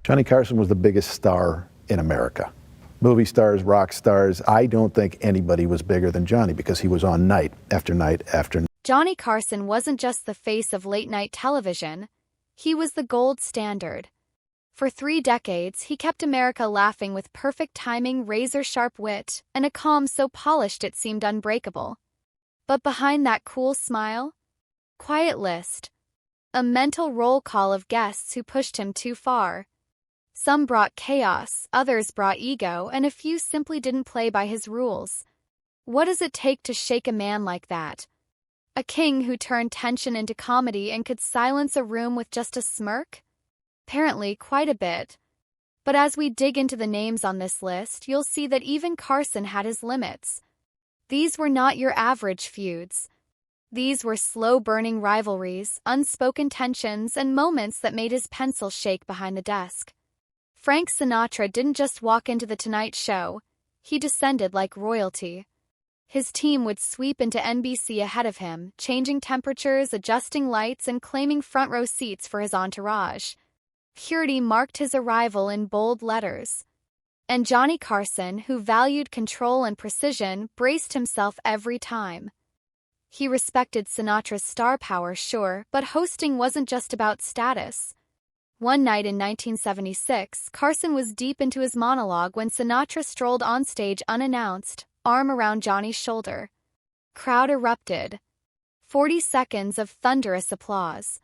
Johnny Carson was the biggest star in America. Movie stars, rock stars. I don't think anybody was bigger than Johnny because he was on night after night after night. Johnny Carson wasn't just the face of late-night television. He was the gold standard. For 3 decades, he kept America laughing with perfect timing, razor-sharp wit, and a calm so polished it seemed unbreakable. But behind that cool smile? Quiet list. A mental roll call of guests who pushed him too far. Some brought chaos, others brought ego, and a few simply didn't play by his rules. What does it take to shake a man like that? A king who turned tension into comedy and could silence a room with just a smirk? Apparently, quite a bit. But as we dig into the names on this list, you'll see that even Carson had his limits. These were not your average feuds. These were slow-burning rivalries, unspoken tensions, and moments that made his pencil shake behind the desk. Frank Sinatra didn't just walk into The Tonight Show, he descended like royalty. His team would sweep into NBC ahead of him, changing temperatures, adjusting lights, and claiming front-row seats for his entourage. Purity marked his arrival in bold letters. And Johnny Carson, who valued control and precision, braced himself every time. He respected Sinatra's star power, sure, but hosting wasn't just about status. One night in 1976, Carson was deep into his monologue when Sinatra strolled onstage unannounced, arm around Johnny's shoulder. Crowd erupted. 40 seconds of thunderous applause.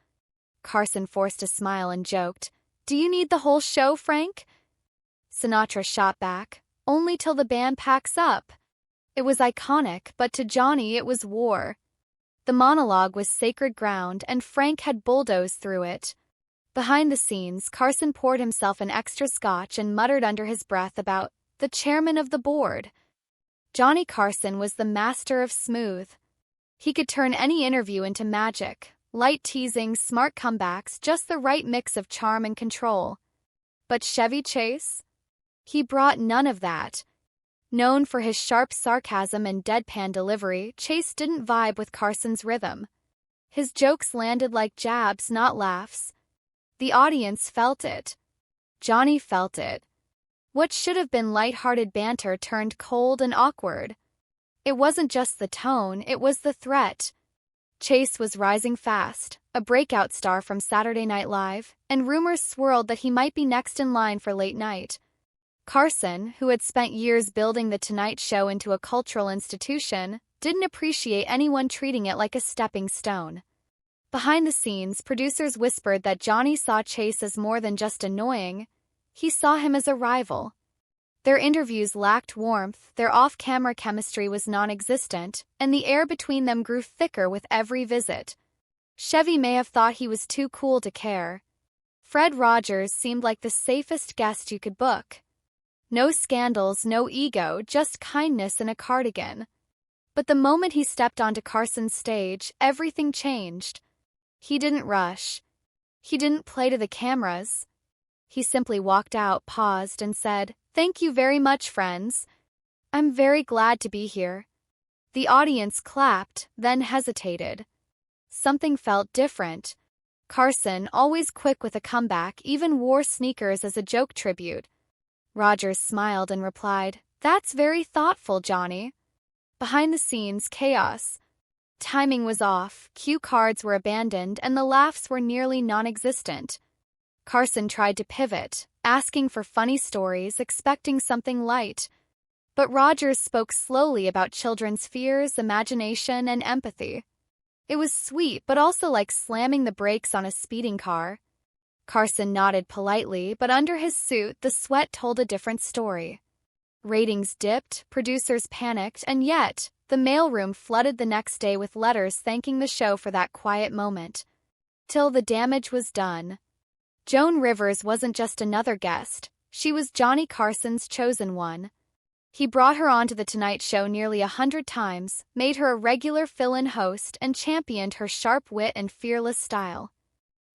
Carson forced a smile and joked, "Do you need the whole show, Frank?" Sinatra shot back, "Only till the band packs up." It was iconic, but to Johnny it was war. The monologue was sacred ground, and Frank had bulldozed through it. Behind the scenes, Carson poured himself an extra scotch and muttered under his breath about the chairman of the board. Johnny Carson was the master of smooth. He could turn any interview into magic, light teasing, smart comebacks, just the right mix of charm and control. But Chevy Chase? He brought none of that. Known for his sharp sarcasm and deadpan delivery, Chase didn't vibe with Carson's rhythm. His jokes landed like jabs, not laughs. The audience felt it. Johnny felt it. What should have been light-hearted banter turned cold and awkward. It wasn't just the tone, it was the threat. Chase was rising fast, a breakout star from Saturday Night Live, and rumors swirled that he might be next in line for late night. Carson, who had spent years building The Tonight Show into a cultural institution, didn't appreciate anyone treating it like a stepping stone. Behind the scenes, producers whispered that Johnny saw Chase as more than just annoying. He saw him as a rival. Their interviews lacked warmth, their off-camera chemistry was non-existent, and the air between them grew thicker with every visit. Chevy may have thought he was too cool to care. Fred Rogers seemed like the safest guest you could book. No scandals, no ego, just kindness in a cardigan. But the moment he stepped onto Carson's stage, everything changed. He didn't rush. He didn't play to the cameras. He simply walked out, paused, and said, "Thank you very much, friends. I'm very glad to be here." The audience clapped, then hesitated. Something felt different. Carson, always quick with a comeback, even wore sneakers as a joke tribute. Rogers smiled and replied, "That's very thoughtful, Johnny." Behind the scenes, chaos. Timing was off, cue cards were abandoned, and the laughs were nearly non-existent. Carson tried to pivot, asking for funny stories, expecting something light. But Rogers spoke slowly about children's fears, imagination, and empathy. It was sweet, but also like slamming the brakes on a speeding car. Carson nodded politely, but under his suit, the sweat told a different story. Ratings dipped, producers panicked, and yet, the mailroom flooded the next day with letters thanking the show for that quiet moment. Till the damage was done. Joan Rivers wasn't just another guest, she was Johnny Carson's chosen one. He brought her onto The Tonight Show nearly 100 times, made her a regular fill-in host, and championed her sharp wit and fearless style.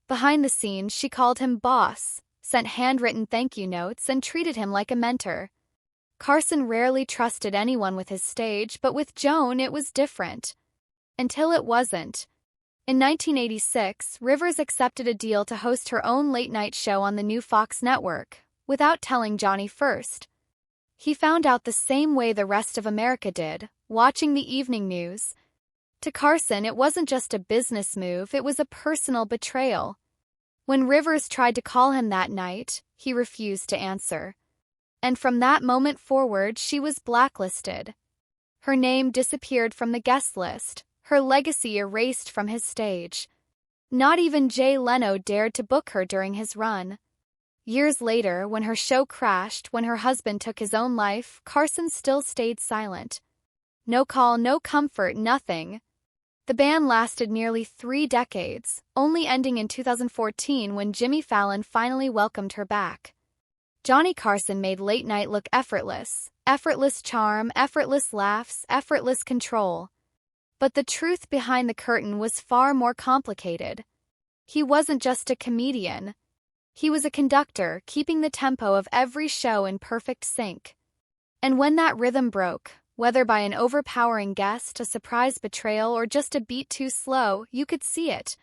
Behind the scenes, she called him boss, sent handwritten thank you notes, and treated him like a mentor. Carson rarely trusted anyone with his stage, but with Joan it was different. Until it wasn't. In 1986, Rivers accepted a deal to host her own late-night show on the new Fox network, without telling Johnny first. He found out the same way the rest of America did, watching the evening news. To Carson, it wasn't just a business move, it was a personal betrayal. When Rivers tried to call him that night, he refused to answer. And from that moment forward, she was blacklisted. Her name disappeared from the guest list, her legacy erased from his stage. Not even Jay Leno dared to book her during his run. Years later, when her show crashed, when her husband took his own life, Carson still stayed silent. No call, no comfort, nothing. The ban lasted nearly 3 decades, only ending in 2014 when Jimmy Fallon finally welcomed her back. Johnny Carson made late night look effortless. Effortless charm, effortless laughs, effortless control. But the truth behind the curtain was far more complicated. He wasn't just a comedian. He was a conductor, keeping the tempo of every show in perfect sync. And when that rhythm broke, whether by an overpowering guest, a surprise betrayal, or just a beat too slow, you could see it.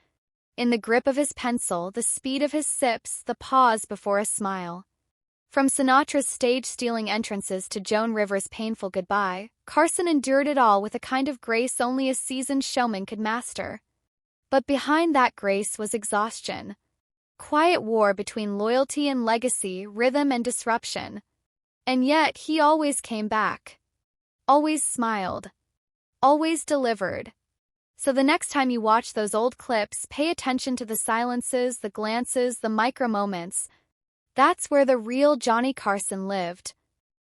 In the grip of his pencil, the speed of his sips, the pause before a smile. From Sinatra's stage-stealing entrances to Joan Rivers' painful goodbye, Carson endured it all with a kind of grace only a seasoned showman could master. But behind that grace was exhaustion. Quiet war between loyalty and legacy, rhythm and disruption. And yet, he always came back. Always smiled. Always delivered. So the next time you watch those old clips, pay attention to the silences, the glances, the micro moments. That's where the real Johnny Carson lived.